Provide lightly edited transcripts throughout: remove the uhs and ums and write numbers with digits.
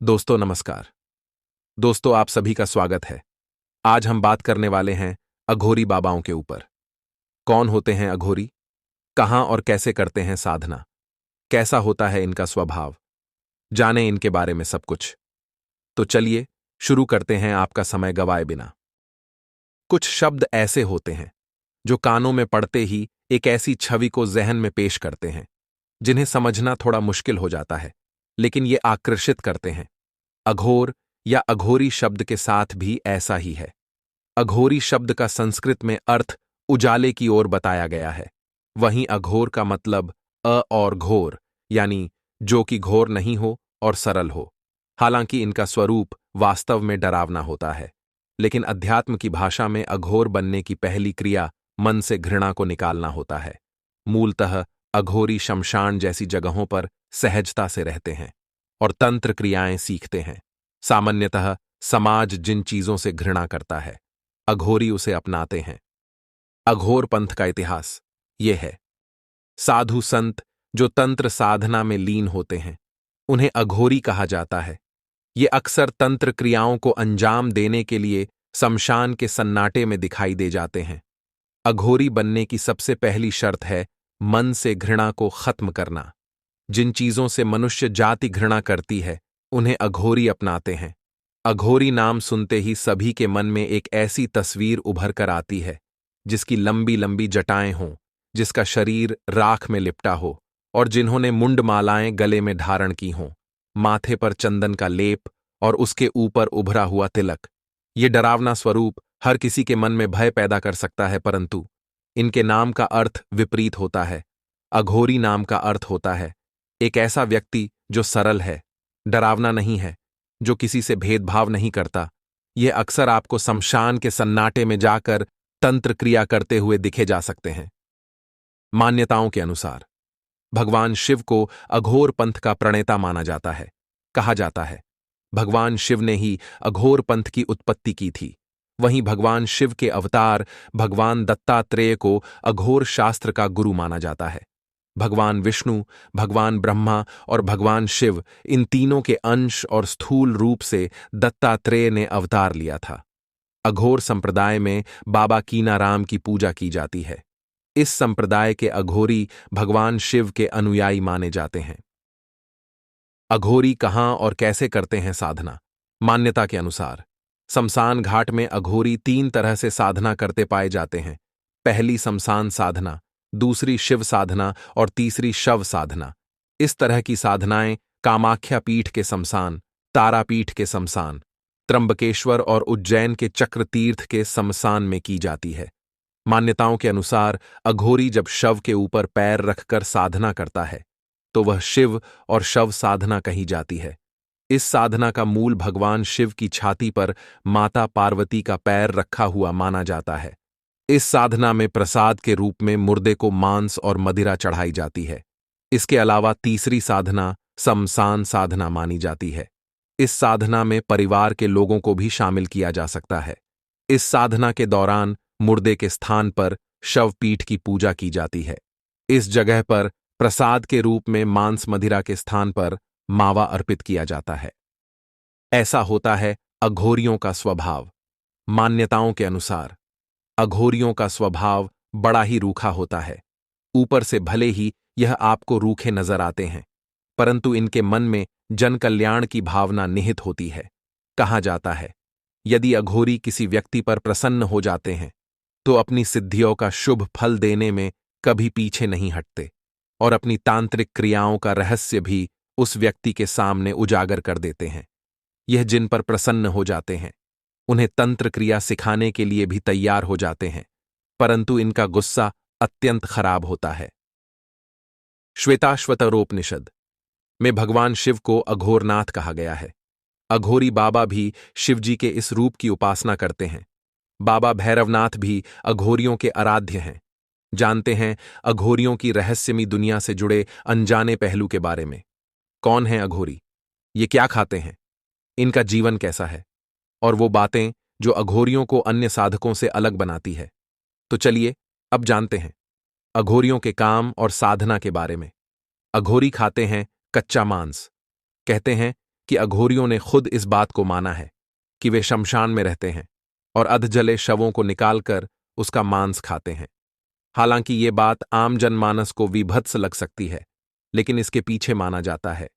दोस्तों नमस्कार। दोस्तों आप सभी का स्वागत है। आज हम बात करने वाले हैं अघोरी बाबाओं के ऊपर। कौन होते हैं अघोरी? कहां और कैसे करते हैं साधना? कैसा होता है इनका स्वभाव? जानें इनके बारे में सब कुछ। तो चलिए शुरू करते हैं आपका समय गवाए बिना। कुछ शब्द ऐसे होते हैं जो कानों में पड़ते ही एक ऐसी छवि को जहन में पेश करते हैं जिन्हें समझना थोड़ा मुश्किल हो जाता है, लेकिन ये आकर्षित करते हैं। अघोर या अघोरी शब्द के साथ भी ऐसा ही है। अघोरी शब्द का संस्कृत में अर्थ उजाले की ओर बताया गया है। वहीं अघोर का मतलब और घोर, यानी जो कि घोर नहीं हो और सरल हो। हालांकि इनका स्वरूप वास्तव में डरावना होता है, लेकिन अध्यात्म की भाषा में अघोर बनने की पहली क्रिया मन से घृणा को निकालना होता है। मूलतः अघोरी शमशान जैसी जगहों पर सहजता से रहते हैं और तंत्र क्रियाएं सीखते हैं। सामान्यतः समाज जिन चीजों से घृणा करता है, अघोरी उसे अपनाते हैं। अघोर पंथ का इतिहास ये है। साधु संत जो तंत्र साधना में लीन होते हैं, उन्हें अघोरी कहा जाता है। ये अक्सर तंत्र क्रियाओं को अंजाम देने के लिए शमशान के सन्नाटे में दिखाई दे जाते हैं। अघोरी बनने की सबसे पहली शर्त है मन से घृणा को खत्म करना। जिन चीजों से मनुष्य जाति घृणा करती है, उन्हें अघोरी अपनाते हैं। अघोरी नाम सुनते ही सभी के मन में एक ऐसी तस्वीर उभर कर आती है जिसकी लंबी लंबी जटाएं हों, जिसका शरीर राख में लिपटा हो और जिन्होंने मुंडमालाएं गले में धारण की हों, माथे पर चंदन का लेप और उसके ऊपर उभरा हुआ तिलक। ये डरावना स्वरूप हर किसी के मन में भय पैदा कर सकता है, परंतु इनके नाम का अर्थ विपरीत होता है। अघोरी नाम का अर्थ होता है एक ऐसा व्यक्ति जो सरल है, डरावना नहीं है, जो किसी से भेदभाव नहीं करता। यह अक्सर आपको शमशान के सन्नाटे में जाकर तंत्र क्रिया करते हुए दिखे जा सकते हैं। मान्यताओं के अनुसार भगवान शिव को अघोर पंथ का प्रणेता माना जाता है। कहा जाता है भगवान शिव ने ही अघोर पंथ की उत्पत्ति की थी। वहीं भगवान शिव के अवतार भगवान दत्तात्रेय को अघोर शास्त्र का गुरु माना जाता है। भगवान विष्णु, भगवान ब्रह्मा और भगवान शिव, इन तीनों के अंश और स्थूल रूप से दत्तात्रेय ने अवतार लिया था। अघोर संप्रदाय में बाबा कीनाराम की पूजा की जाती है। इस संप्रदाय के अघोरी भगवान शिव के अनुयायी माने जाते हैं। अघोरी कहां और कैसे करते हैं साधना? मान्यता के अनुसार शमशान घाट में अघोरी 3 तरह से साधना करते पाए जाते हैं। पहली शमशान साधना, दूसरी शिव साधना और तीसरी शव साधना। इस तरह की साधनाएं कामाख्या पीठ के शमशान, तारापीठ के शमशान, त्र्यंबकेश्वर और उज्जैन के चक्र तीर्थ के शमशान में की जाती है। मान्यताओं के अनुसार अघोरी जब शव के ऊपर पैर रखकर साधना करता है तो वह शिव और शव साधना कही जाती है। इस साधना का मूल भगवान शिव की छाती पर माता पार्वती का पैर रखा हुआ माना जाता है। इस साधना में प्रसाद के रूप में मुर्दे को मांस और मदिरा चढ़ाई जाती है। इसके अलावा तीसरी साधना शमशान साधना मानी जाती है। इस साधना में परिवार के लोगों को भी शामिल किया जा सकता है। इस साधना के दौरान मुर्दे के स्थान पर शवपीठ की पूजा की जाती है। इस जगह पर प्रसाद के रूप में मांस मदिरा के स्थान पर मावा अर्पित किया जाता है। ऐसा होता है अघोरियों का स्वभाव। मान्यताओं के अनुसार अघोरियों का स्वभाव बड़ा ही रूखा होता है। ऊपर से भले ही यह आपको रूखे नजर आते हैं, परंतु इनके मन में जन कल्याण की भावना निहित होती है। कहा जाता है यदि अघोरी किसी व्यक्ति पर प्रसन्न हो जाते हैं तो अपनी सिद्धियों का शुभ फल देने में कभी पीछे नहीं हटते और अपनी तांत्रिक क्रियाओं का रहस्य भी उस व्यक्ति के सामने उजागर कर देते हैं। यह जिन पर प्रसन्न हो जाते हैं उन्हें तंत्र क्रिया सिखाने के लिए भी तैयार हो जाते हैं, परंतु इनका गुस्सा अत्यंत खराब होता है। श्वेताश्वतरोपनिषद में भगवान शिव को अघोरनाथ कहा गया है। अघोरी बाबा भी शिवजी के इस रूप की उपासना करते हैं। बाबा भैरवनाथ भी अघोरियों के आराध्य हैं। जानते हैं अघोरियों की रहस्यमयी दुनिया से जुड़े अनजाने पहलू के बारे में। कौन है अघोरी? ये क्या खाते हैं? इनका जीवन कैसा है? और वो बातें जो अघोरियों को अन्य साधकों से अलग बनाती है। तो चलिए अब जानते हैं अघोरियों के काम और साधना के बारे में। अघोरी खाते हैं कच्चा मांस। कहते हैं कि अघोरियों ने खुद इस बात को माना है कि वे शमशान में रहते हैं और अधजले शवों को निकालकर उसका मांस खाते हैं। हालांकि ये बात आम जनमानस को विभत्स लग सकती है, लेकिन इसके पीछे माना जाता है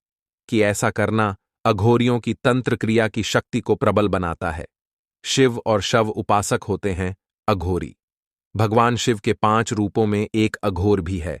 कि ऐसा करना अघोरियों की तंत्र क्रिया की शक्ति को प्रबल बनाता है। शिव और शव उपासक होते हैं अघोरी। भगवान शिव के 5 रूपों में एक अघोर भी है।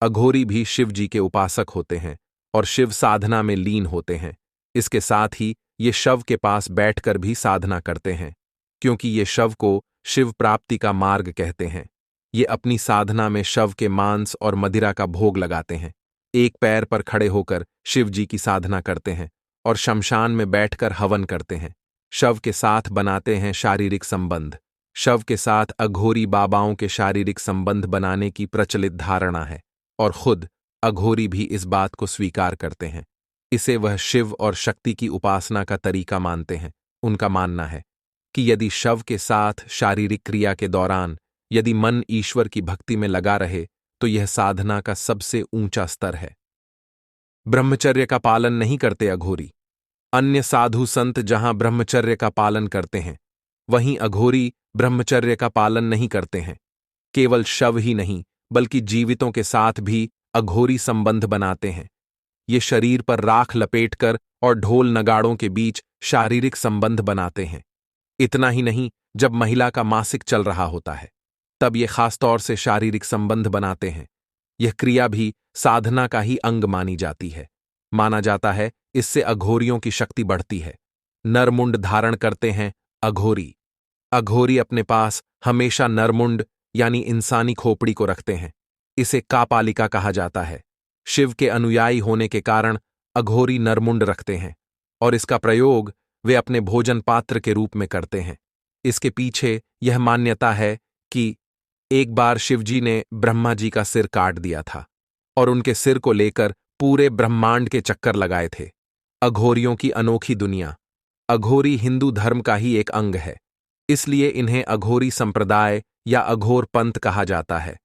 अघोरी भी शिव जी के उपासक होते हैं और शिव साधना में लीन होते हैं। इसके साथ ही ये शव के पास बैठकर भी साधना करते हैं, क्योंकि ये शव को शिव प्राप्ति का मार्ग कहते हैं। ये अपनी साधना में शव के मांस और मदिरा का भोग लगाते हैं। एक पैर पर खड़े होकर शिव जी की साधना करते हैं और शमशान में बैठकर हवन करते हैं। शव के साथ बनाते हैं शारीरिक संबंध। शव के साथ अघोरी बाबाओं के शारीरिक संबंध बनाने की प्रचलित धारणा है और खुद अघोरी भी इस बात को स्वीकार करते हैं। इसे वह शिव और शक्ति की उपासना का तरीका मानते हैं। उनका मानना है कि यदि शव के साथ शारीरिक क्रिया के दौरान यदि मन ईश्वर की भक्ति में लगा रहे तो यह साधना का सबसे ऊंचा स्तर है। ब्रह्मचर्य का पालन नहीं करते अघोरी। अन्य साधु संत जहां ब्रह्मचर्य का पालन करते हैं, वहीं अघोरी ब्रह्मचर्य का पालन नहीं करते हैं। केवल शव ही नहीं, बल्कि जीवितों के साथ भी अघोरी संबंध बनाते हैं। ये शरीर पर राख लपेटकर और ढोल नगाड़ों के बीच शारीरिक संबंध बनाते हैं। इतना ही नहीं, जब महिला का मासिक चल रहा होता है, तब ये खासतौर से शारीरिक संबंध बनाते हैं। यह क्रिया भी साधना का ही अंग मानी जाती है। माना जाता है इससे अघोरियों की शक्ति बढ़ती है। नरमुंड धारण करते हैं अघोरी। अघोरी अपने पास हमेशा नरमुंड यानी इंसानी खोपड़ी को रखते हैं। इसे कापालिका कहा जाता है। शिव के अनुयायी होने के कारण अघोरी नरमुंड रखते हैं और इसका प्रयोग वे अपने भोजन पात्र के रूप में करते हैं। इसके पीछे यह मान्यता है कि एक बार शिवजी ने ब्रह्मा जी का सिर काट दिया था और उनके सिर को लेकर पूरे ब्रह्मांड के चक्कर लगाए थे। अघोरियों की अनोखी दुनिया। अघोरी हिंदू धर्म का ही एक अंग है, इसलिए इन्हें अघोरी संप्रदाय या अघोर पंथ कहा जाता है।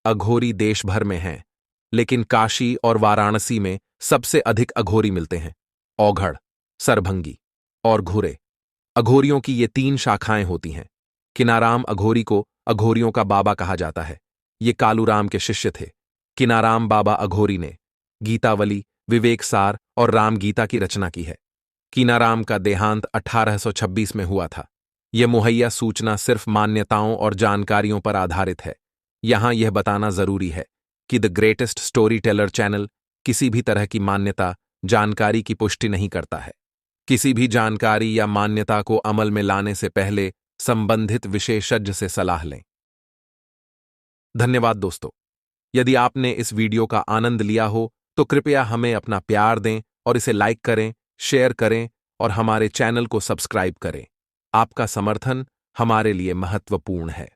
अघोरी देश भर में हैं, लेकिन काशी और वाराणसी में सबसे अधिक अघोरी मिलते हैं। औघड़, सरभंगी और घुरे। अघोरियों की ये 3 शाखाएं होती हैं। किनाराम अघोरी को अघोरियों का बाबा कहा जाता है। ये कालूराम के शिष्य थे। किनाराम बाबा अघोरी ने गीतावली, विवेक सार और राम गीता की रचना की है। कीनाराम का देहांत 1826 में हुआ था। यह मुहैया सूचना सिर्फ मान्यताओं और जानकारियों पर आधारित है। यहां यह बताना जरूरी है कि the greatest story teller channel किसी भी तरह की मान्यता, जानकारी की पुष्टि नहीं करता है। किसी भी जानकारी या मान्यता को अमल में लाने से पहले संबंधित विशेषज्ञ से सलाह लें। धन्यवाद दोस्तों। यदि आपने इस वीडियो का आनंद लिया हो तो कृपया हमें अपना प्यार दें और इसे लाइक करें, शेयर करें और हमारे चैनल को सब्सक्राइब करें। आपका समर्थन हमारे लिए महत्वपूर्ण है।